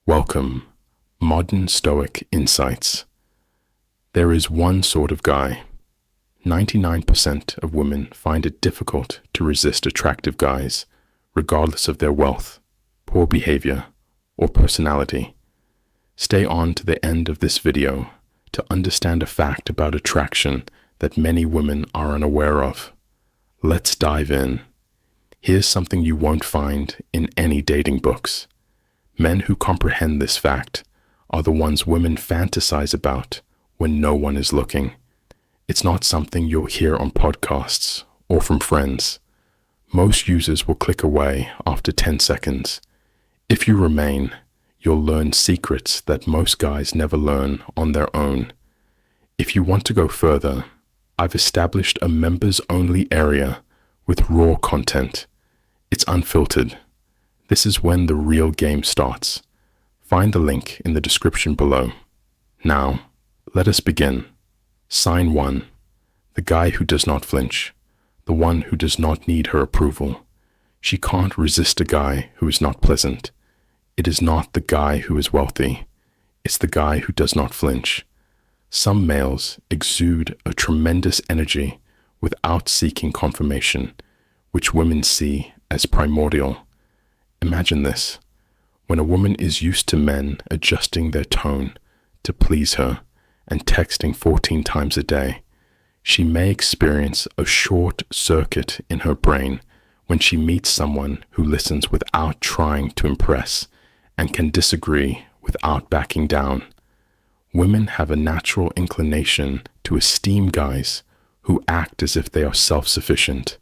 Welcome, Modern Stoic Insights. There is one sort of guy. 99% of women find it difficult to resist attractive guys, regardless of their wealth, poor behavior, or personality. Stay on to the end of this video to understand a fact about attraction that many women are unaware of. Let's dive in. Here's something you won't find in any dating books. Men who comprehend this fact are the ones women fantasize about when no one is looking. It's not something you'll hear on podcasts or from friends. Most users will click away after 10 seconds. If you remain, you'll learn secrets that most guys never learn on their own. If you want to go further, I've established a members-only area with raw content. It's unfiltered. This is when the real game starts. Find the link in the description below. Now, let us begin. Sign 1. The guy who does not flinch. The one who does not need her approval. She can't resist a guy who is not pleasant. It is not the guy who is wealthy. It's the guy who does not flinch. Some males exude a tremendous energy without seeking confirmation, which women see as primordial. Imagine this. When a woman is used to men adjusting their tone to please her and texting 14 times a day, she may experience a short circuit in her brain when she meets someone who listens without trying to impress and can disagree without backing down. Women have a natural inclination to esteem guys who act as if they are self-sufficient.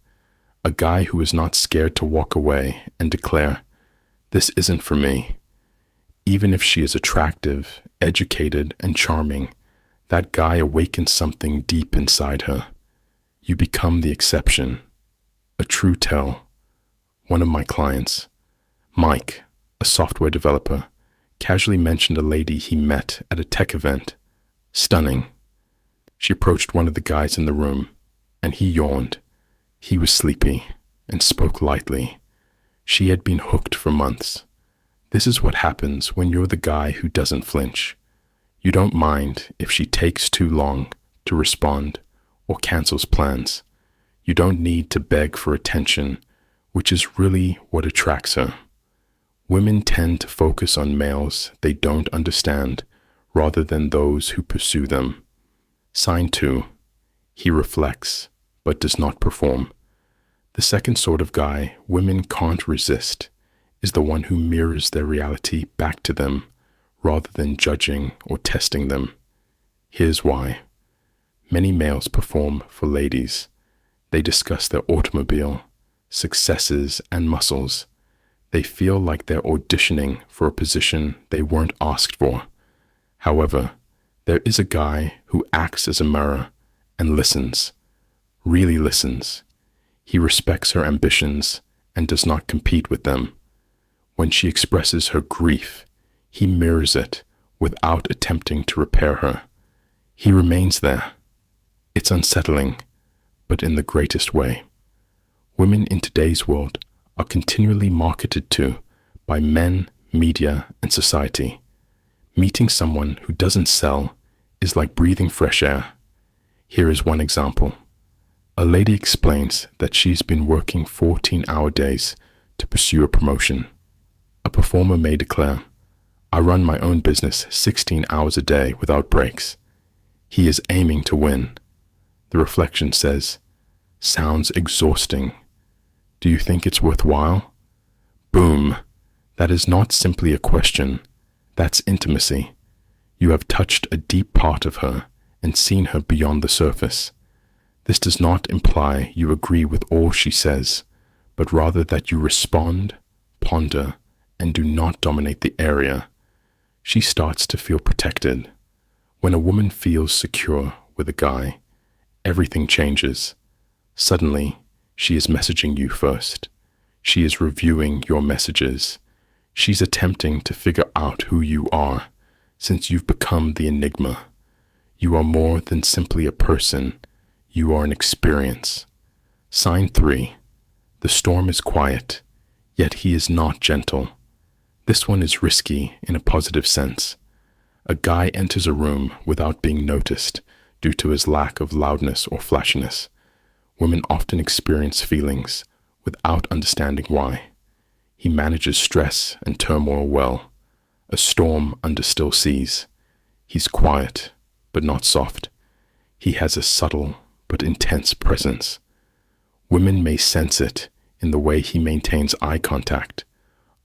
A guy who is not scared to walk away and declare, "This isn't for me." Even if she is attractive, educated, and charming, that guy awakens something deep inside her. You become the exception. A true tell. One of my clients, Mike, a software developer, casually mentioned a lady he met at a tech event. Stunning. She approached one of the guys in the room, and he yawned. He was sleepy and spoke lightly. She had been hooked for months. This is what happens when you're the guy who doesn't flinch. You don't mind if she takes too long to respond or cancels plans. You don't need to beg for attention, which is really what attracts her. Women tend to focus on males they don't understand rather than those who pursue them. Sign 2. He reflects, but does not perform. The second sort of guy women can't resist is the one who mirrors their reality back to them rather than judging or testing them. Here's why. Many males perform for ladies. They discuss their automobile, successes, and muscles. They feel like they're auditioning for a position they weren't asked for. However, there is a guy who acts as a mirror and listens, really listens. He respects her ambitions and does not compete with them. When she expresses her grief, he mirrors it without attempting to repair her. He remains there. It's unsettling, but in the greatest way. Women in today's world are continually marketed to by men, media, and society. Meeting someone who doesn't sell is like breathing fresh air. Here is one example. A lady explains that she's been working 14-hour days to pursue a promotion. A performer may declare, "I run my own business 16 hours a day without breaks." He is aiming to win. The reflection says, "Sounds exhausting. Do you think it's worthwhile?" Boom. That is not simply a question. That's intimacy. You have touched a deep part of her and seen her beyond the surface. This does not imply you agree with all she says, but rather that you respond, ponder, and do not dominate the area. She starts to feel protected. When a woman feels secure with a guy, everything changes. Suddenly, she is messaging you first. She is reviewing your messages. She's attempting to figure out who you are, since you've become the enigma. You are more than simply a person. You are an experience. Sign 3. The storm is quiet, yet he is not gentle. This one is risky in a positive sense. A guy enters a room without being noticed due to his lack of loudness or flashiness. Women often experience feelings without understanding why. He manages stress and turmoil well, a storm under still seas. He's quiet, but not soft. He has a subtle but intense presence. Women may sense it in the way he maintains eye contact,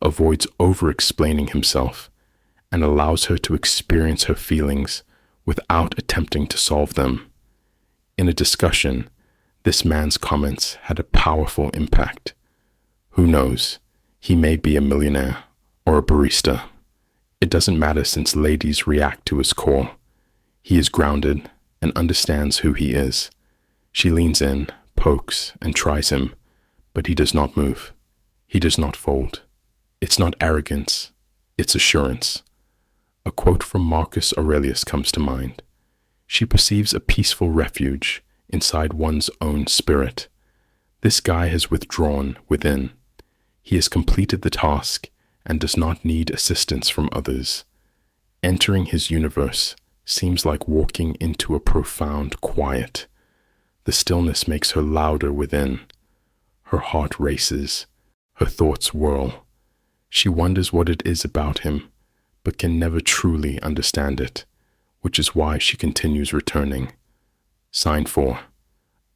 avoids over-explaining himself, and allows her to experience her feelings without attempting to solve them. In a discussion, this man's comments had a powerful impact. Who knows, he may be a millionaire or a barista. It doesn't matter since ladies react to his call. He is grounded and understands who he is. She leans in, pokes, and tries him, but he does not move. He does not fold. It's not arrogance, it's assurance. A quote from Marcus Aurelius comes to mind. She perceives a peaceful refuge inside one's own spirit. This guy has withdrawn within. He has completed the task and does not need assistance from others. Entering his universe seems like walking into a profound quiet. The stillness makes her louder within. Her heart races. Her thoughts whirl. She wonders what it is about him, but can never truly understand it, which is why she continues returning. Sign 4.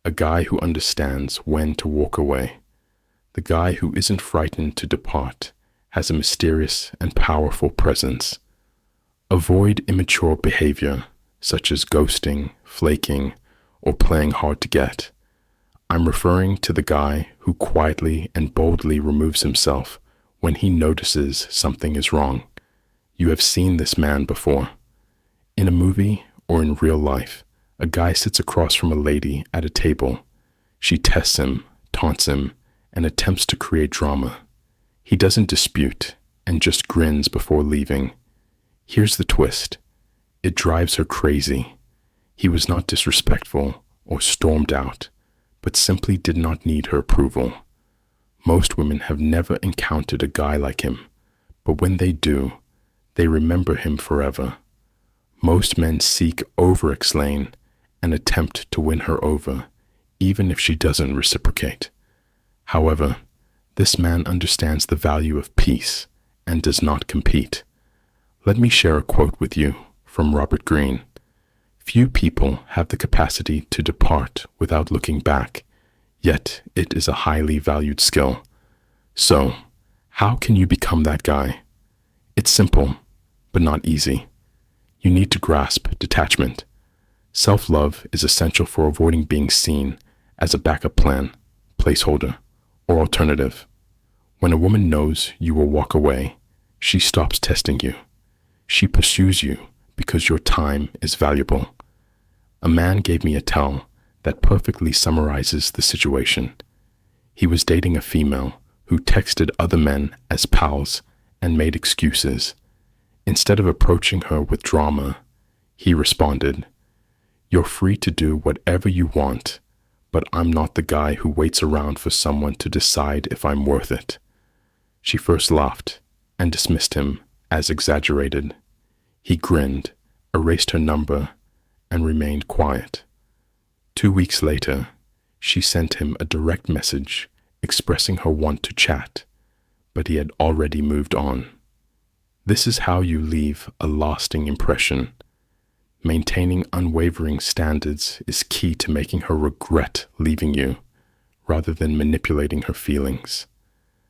A guy who understands when to walk away. The guy who isn't frightened to depart has a mysterious and powerful presence. Avoid immature behavior, such as ghosting, flaking, or playing hard to get. I'm referring to the guy who quietly and boldly removes himself when he notices something is wrong. You have seen this man before. In a movie or in real life, a guy sits across from a lady at a table. She tests him, taunts him, and attempts to create drama. He doesn't dispute and just grins before leaving. Here's the twist. It drives her crazy. He was not disrespectful or stormed out, but simply did not need her approval. Most women have never encountered a guy like him, but when they do, they remember him forever. Most men seek over-explain and attempt to win her over, even if she doesn't reciprocate. However, this man understands the value of peace and does not compete. Let me share a quote with you from Robert Greene. Few people have the capacity to depart without looking back, yet it is a highly valued skill. So, how can you become that guy? It's simple, but not easy. You need to grasp detachment. Self-love is essential for avoiding being seen as a backup plan, placeholder, or alternative. When a woman knows you will walk away, she stops testing you. She pursues you because your time is valuable. A man gave me a tell that perfectly summarizes the situation. He was dating a female who texted other men as pals and made excuses. Instead of approaching her with drama, he responded, "You're free to do whatever you want, but I'm not the guy who waits around for someone to decide if I'm worth it." She first laughed and dismissed him as exaggerated. He grinned, erased her number, and remained quiet. 2 weeks later, she sent him a direct message expressing her want to chat, but he had already moved on. This is how you leave a lasting impression. Maintaining unwavering standards is key to making her regret leaving you, rather than manipulating her feelings.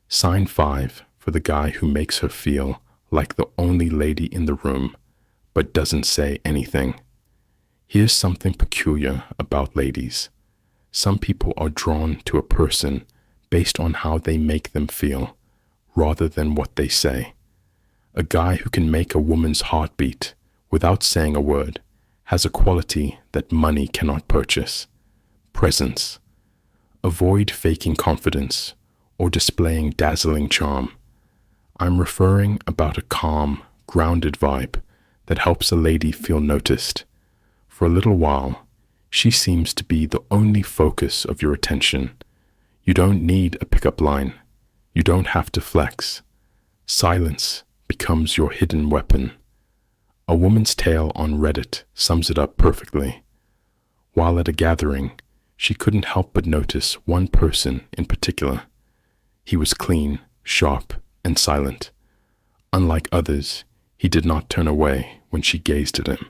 Sign 5 for the guy who makes her feel like the only lady in the room, but doesn't say anything. Here's something peculiar about ladies. Some people are drawn to a person based on how they make them feel, rather than what they say. A guy who can make a woman's heart beat without saying a word has a quality that money cannot purchase: presence. Avoid faking confidence or displaying dazzling charm. I'm referring about a calm, grounded vibe that helps a lady feel noticed. For a little while, she seems to be the only focus of your attention. You don't need a pickup line. You don't have to flex. Silence becomes your hidden weapon. A woman's tale on Reddit sums it up perfectly. While at a gathering, she couldn't help but notice one person in particular. He was clean, sharp, and silent. Unlike others, he did not turn away when she gazed at him.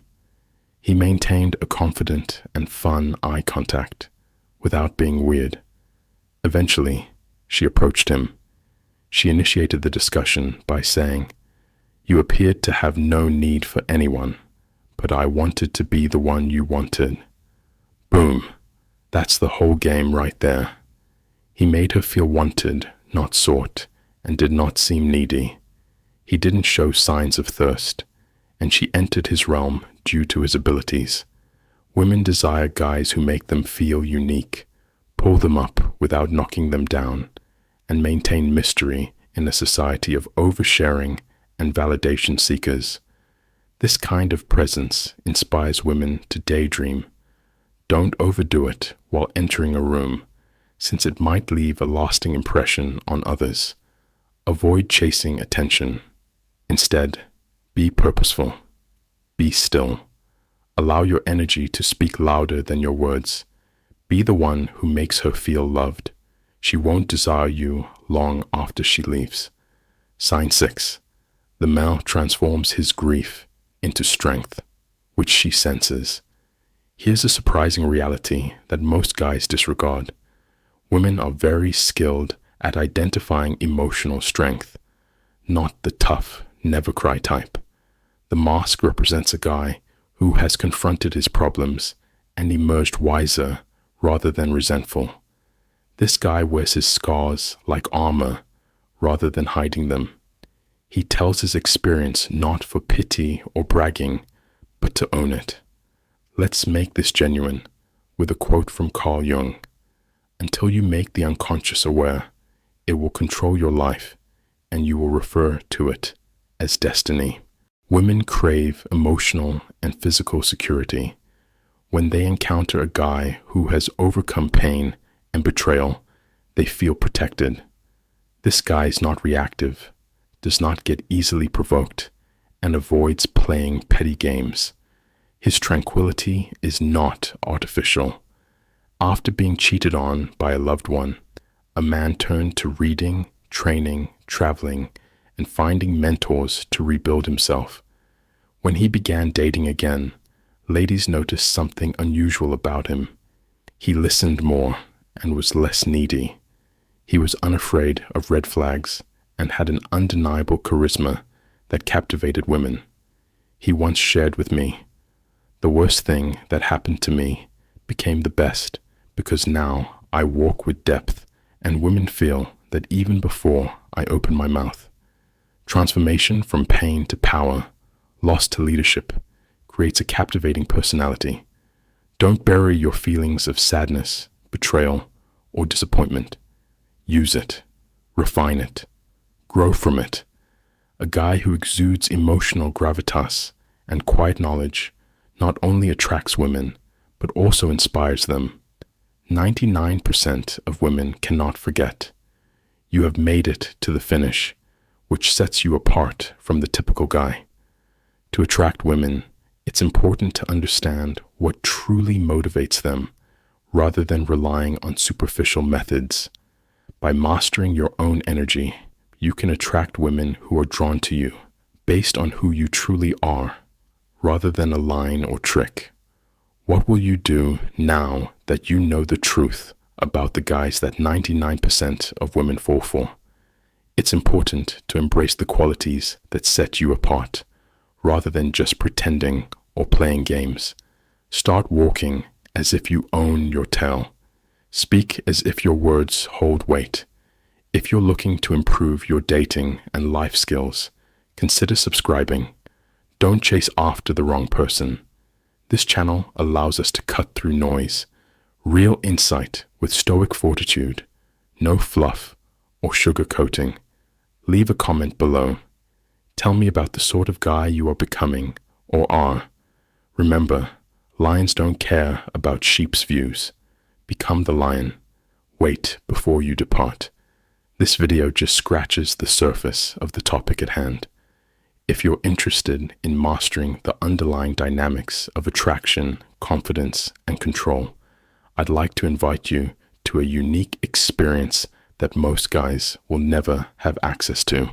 He maintained a confident and fun eye contact, without being weird. Eventually, she approached him. She initiated the discussion by saying, "You appeared to have no need for anyone, but I wanted to be the one you wanted." Boom. That's the whole game right there. He made her feel wanted, not sought, and did not seem needy. He didn't show signs of thirst, and she entered his realm due to his abilities. Women desire guys who make them feel unique, pull them up without knocking them down, and maintain mystery in a society of oversharing and validation seekers. This kind of presence inspires women to daydream. Don't overdo it while entering a room, since it might leave a lasting impression on others. Avoid chasing attention. Instead, be purposeful. Be still. Allow your energy to speak louder than your words. Be the one who makes her feel loved. She won't desire you long after she leaves. Sign 6. The male transforms his grief into strength, which she senses. Here's a surprising reality that most guys disregard. Women are very skilled at identifying emotional strength, not the tough, never-cry type. The mask represents a guy who has confronted his problems and emerged wiser rather than resentful. This guy wears his scars like armor rather than hiding them. He tells his experience not for pity or bragging, but to own it. Let's make this genuine with a quote from Carl Jung. Until you make the unconscious aware, it will control your life, and you will refer to it as destiny. Women crave emotional and physical security. When they encounter a guy who has overcome pain and betrayal, they feel protected. This guy is not reactive, does not get easily provoked, and avoids playing petty games. His tranquility is not artificial. After being cheated on by a loved one, a man turned to reading, training, traveling, and finding mentors to rebuild himself. When he began dating again, ladies noticed something unusual about him. He listened more and was less needy. He was unafraid of red flags and had an undeniable charisma that captivated women. He once shared with me, "The worst thing that happened to me became the best because now I walk with depth and women feel that even before I open my mouth." Transformation from pain to power, loss to leadership, creates a captivating personality. Don't bury your feelings of sadness, betrayal, or disappointment. Use it. Refine it. Grow from it. A guy who exudes emotional gravitas and quiet knowledge not only attracts women, but also inspires them. 99% of women cannot forget. You have made it to the finish, which sets you apart from the typical guy. To attract women, it's important to understand what truly motivates them, rather than relying on superficial methods. By mastering your own energy, you can attract women who are drawn to you based on who you truly are, rather than a line or trick. What will you do now that you know the truth about the guys that 99% of women fall for? It's important to embrace the qualities that set you apart, rather than just pretending or playing games. Start walking as if you own your tale. Speak as if your words hold weight. If you're looking to improve your dating and life skills, consider subscribing. Don't chase after the wrong person. This channel allows us to cut through noise. Real insight with stoic fortitude. No fluff or sugarcoating. Leave a comment below. Tell me about the sort of guy you are becoming or are. Remember, lions don't care about sheep's views. Become the lion. Wait before you depart. This video just scratches the surface of the topic at hand. If you're interested in mastering the underlying dynamics of attraction, confidence, and control, I'd like to invite you to a unique experience that most guys will never have access to.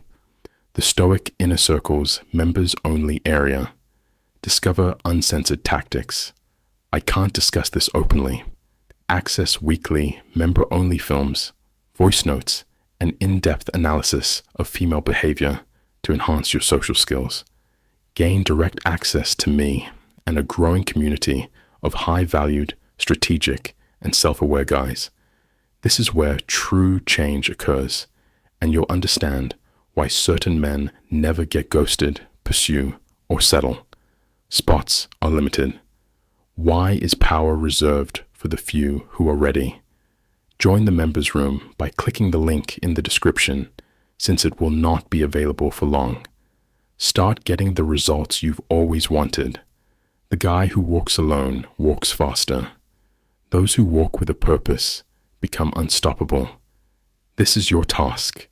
The Stoic Inner Circle's members-only area. Discover uncensored tactics. I can't discuss this openly. Access weekly member-only films, voice notes, and in-depth analysis of female behavior to enhance your social skills. Gain direct access to me and a growing community of high-valued, strategic, and self-aware guys. This is where true change occurs, and you'll understand why certain men never get ghosted, pursue, or settle. Spots are limited. Why is power reserved for the few who are ready? Join the members room by clicking the link in the description, since it will not be available for long. Start getting the results you've always wanted. The guy who walks alone walks faster. Those who walk with a purpose become unstoppable. This is your task.